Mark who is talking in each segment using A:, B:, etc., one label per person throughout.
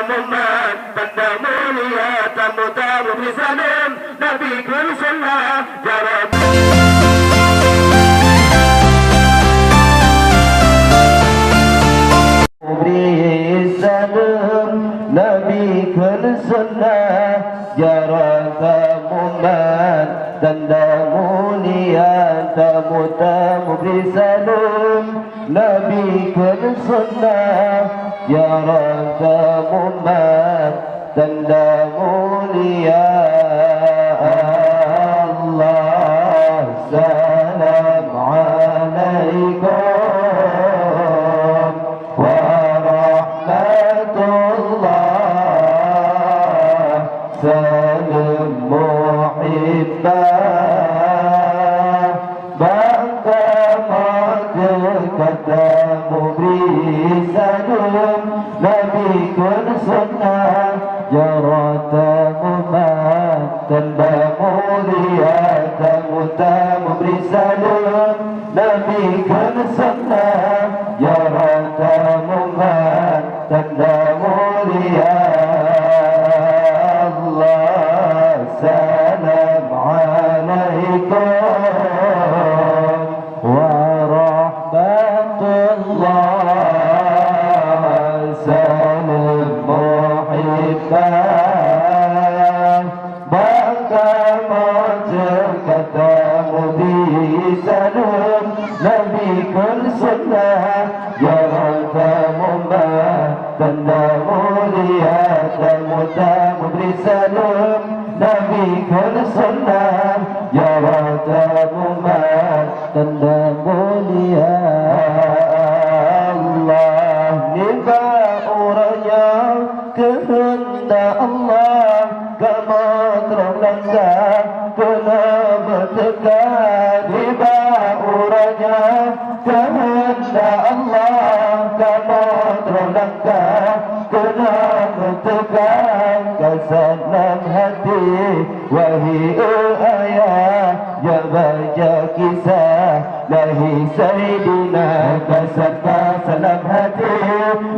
A: Muhammad, tanda mulia tamu-tamu di salam, Nabi Kulsullah jarak. Nabi Kulsullah jarak Muhammad, tanda mulia tamu-tamu di salam, Nabi Kulsullah jarak Muhammad, tanda mulia. Allah salam alaikum wa rahmatullah, salam muhibbah, bangga mati katamu beri salam, Nabi Kulsullah jarak Muhammad, tanda mulia tamu-tamu beri salam, Nabi Kulsullah jarak Muhammad, tanda mulia. Allah salam alaikum wa rahmatullah, salam muhibbah, bangga mati katamu di salam, Nabi Kulsullah jarak Muhammad, tanda mulia tamu-tamu beri salam, Nabi Kulsullah jarak Muhammad, tanda mulia. Allah niba uranya kehendak Allah, kama terlanggar kena bertekad, niba uranya kehendak Allah, kama terlanggar kena bertekad, kesenang hati wahai ayah, ya baca kisah lahi Sayyidina, keserta senang hati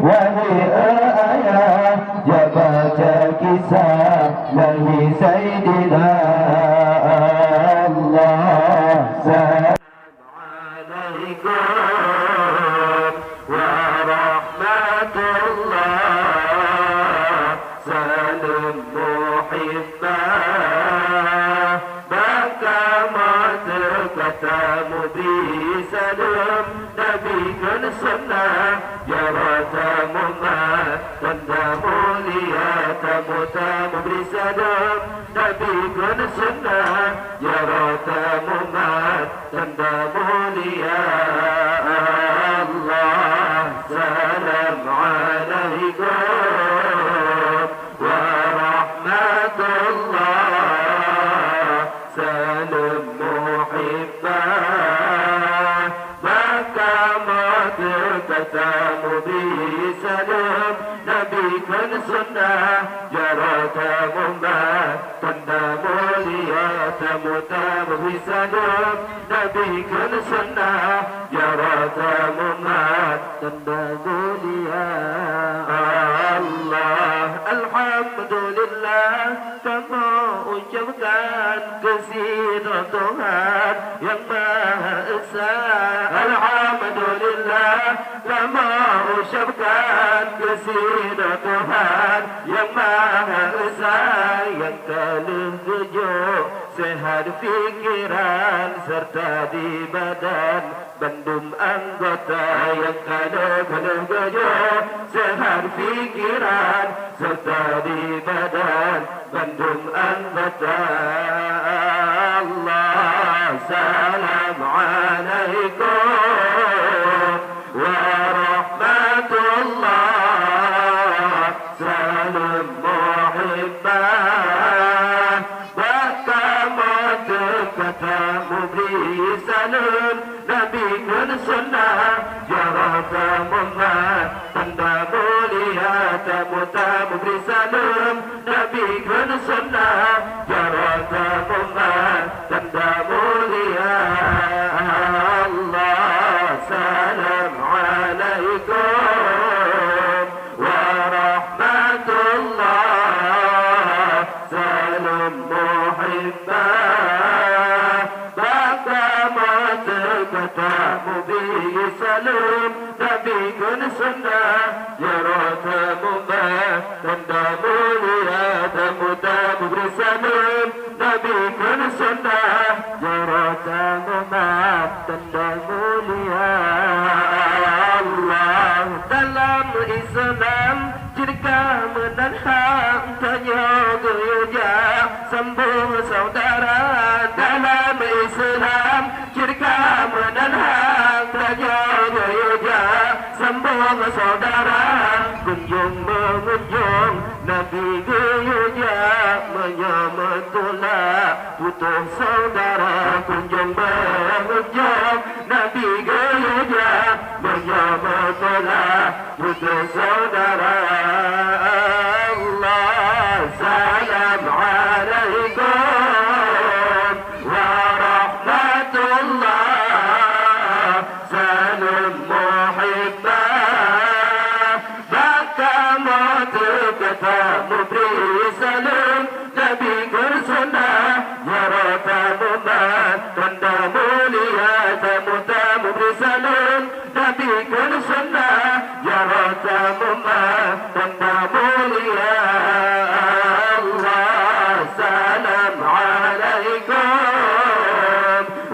A: wahai ayah, ya baca kisah lahi Sayyidina. Allah salam alaikum wa rahmatullah, salam muhibbah, bangga mati katamu beri salam, Nabi Kulsullah jarak Muhammad, tanda mulia tamu-tamu beri salam, Nabi Kulsullah jarak Muhammad, tanda mulia. Allah salam alaikum wa rahmatullah, salam muhibbah, bangga mati katamu beri salam, Nabi Kulsullah jarak Muhammad, tanda mulia tamu-tamu beri salam, Nabi Kulsullah jarak Muhammad, tanda mulia. Allah alhamdulillah, kami ucapkan kesidrah Tuhan yang Maha Esa. Alhamdulillah, kami ucapkan kesidrah Tuhan yang Maha Esa, yang kalih tujuh sehat fikiran serta di badan, bandum anggota yang kalih tujuh sehat fikiran serta di badan, bandum anggota. Allah salam alaikum wa rahmatullah, salam muhibbah, bangga mati katamu beri salam, Nabi Kulsullah jarak Muhammad, tanda mulia tamu-tamu beri salam, Nabi Kulsullah jarak Muhammad, tanda mulia. Allah salam alaikum wa rahmatullah. salam Nabi kun sunnah ya Rasulullah tanda mulia tamu-tamu beri salam Nabi kun sunnah ya Rasulullah tanda mulia Allah dalam Islam jika menanham tanya gereja sambung saudara dalam Islam jika menanham tanya gereja sambung saudara kunjung mengunjung Nabi gereja menyamatulah putus saudara kunjung mengunjung Nabi gereja menyamatulah putus saudara Allah salam alaikum warahmatullah salam muhibbah baka ketemu beri salam Nabi kursunah ya Rasulullah tanda mulia tamu-tamu beri salam Nabi kursunah ya Rasulullah tanda mulia Allah salam alaikum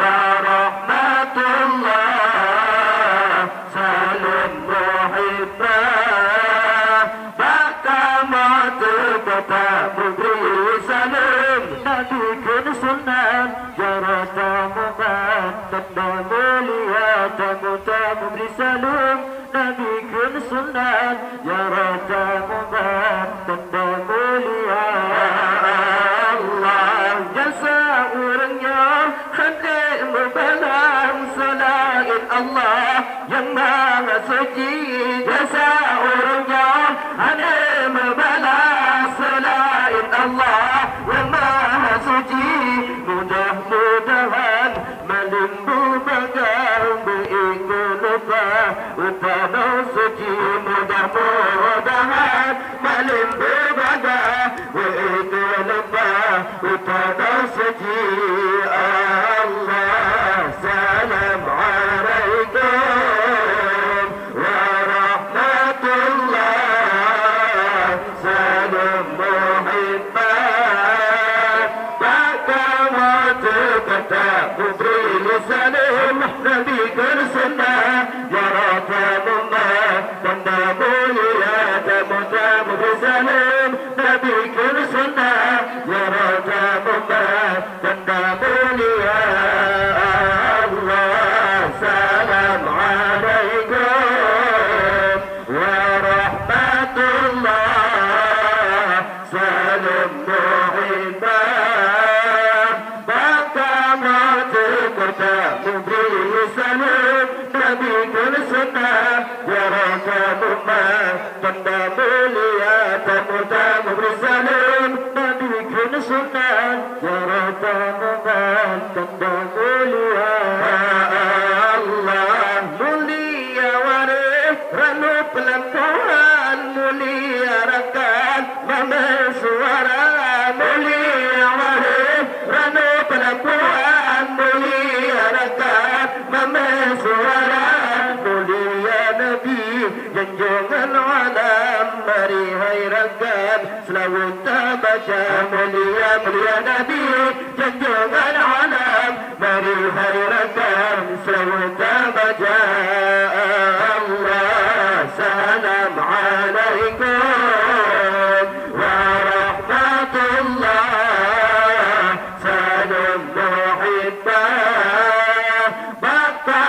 A: warahmatullah salam muhibbah baka ketemu beri salam Nabi kursunah ya Rasulullah tanda mulia tamu-tamu beri salam Nabi kun sunnah ya Rasulullah tanda mulia Allah jasa orangnya hendak membalas selain Allah yang maha suci jasa orangnya hendak membalas selain Allah yang maha suci mudah-mudahan melimbu bagai beikulupa utama suci mudah-mudahan melimbu bagai beikulupa utama suci Allah salam alaikum warahmatullah salam muhibbah baka ketemu beri salam Nabi kursunah ya Rasulullah tanda mulia tamu-tamu beri salam Nabi kursunah ya Rasulullah tanda mulia Allah salam alaikum warahmatullah salam muhibbah baka ketemu beri salam Nabi kursunah ya Rasulullah tanda mulia tamu-tamu beri salam Nabi kursunah ya Rasulullah tanda mulia Allah mulia waris ranu pelampuan mulia rakan mama suara mulia waris ranu pelampuan mulia rakan mama suara mulia Nabi junjungan alam mari hai rakan selalu baca mulia mulia Nabi junjungan alam mari hai rakan selalu baca Allah salam alaikum warahmatullah salam muhibbah baka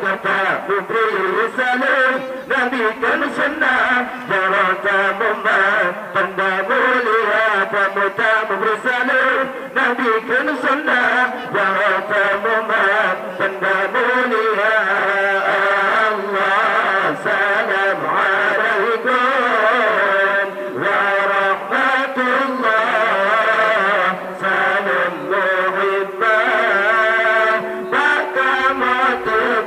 A: ketemu beri salam Nabi kun sunnah ya Rasulullah tanda mulia tamu-tamu beri salam Nabi kun sunnah ya Rasulullah tanda mulia Allah salam alaikum warahmatullah salam muhibbah baka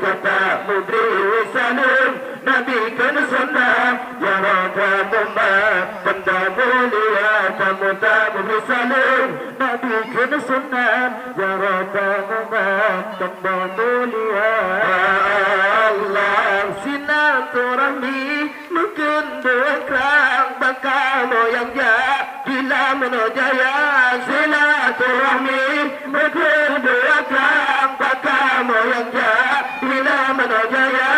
A: ketemu beri salam Nabi kun sunnah ya Rasulullah tanda mulia tamu-tamu beri salam Nabi kun sunnah ya Rasulullah tanda mulia Allah silaturahmi mungkin dua kerang bakal moyang ya bila menojaya silaturahmi mungkin dua kerang bakal moyang ya bila menojaya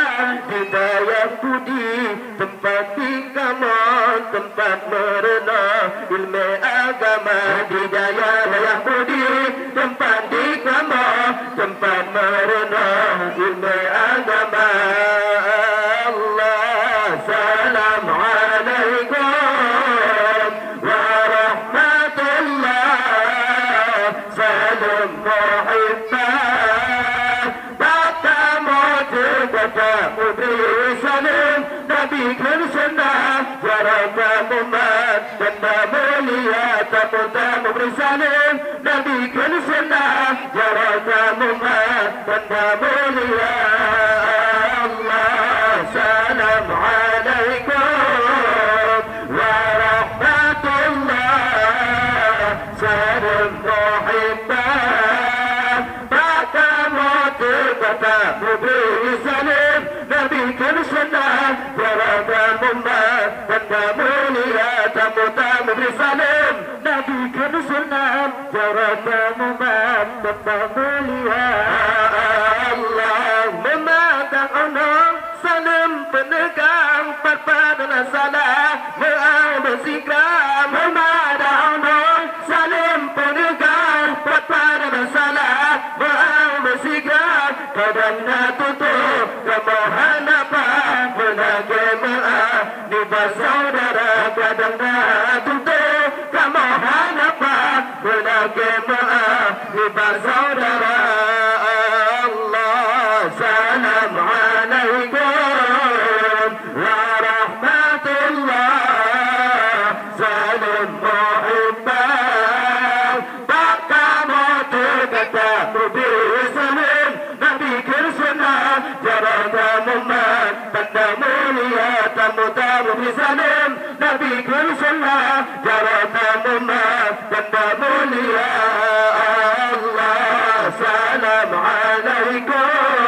A: hidayah budi tempat tingkaman tempat merenah ilmu agama hidayah budi tempat tingkaman tempat merenah ilmu agama Allah salam alaikum warahmatullah salam muhibbah bata motor bata mudri salam nabi kan sunnah warahmah umat benda mulia tamu beri salam nabi kan sunnah warahmah umat benda mulia salam alaikum warahmatullah salam muhibbah bata motor bata mudri salam nabi kan sunnah warahmah umat benda mulia tamu beri salam nabi kan sunnah warahmah umat benda mulia Allah memandang Allah salam penegang pada salah mengambil sikap memandang Allah salam penegang pada salah mengambil sikap kadang tutup kemohon apa menagih maaf di saudara kadang tutup kemohon apa menagih maaf di saudara Allah salam alaikum warahmatullah salam muhibbah baka motor kata mubir salam nabi kirsunah jarada umat tanda mulia tamu beri salam nabi kirsunah jarada umat tanda mulia Allah salam alaikum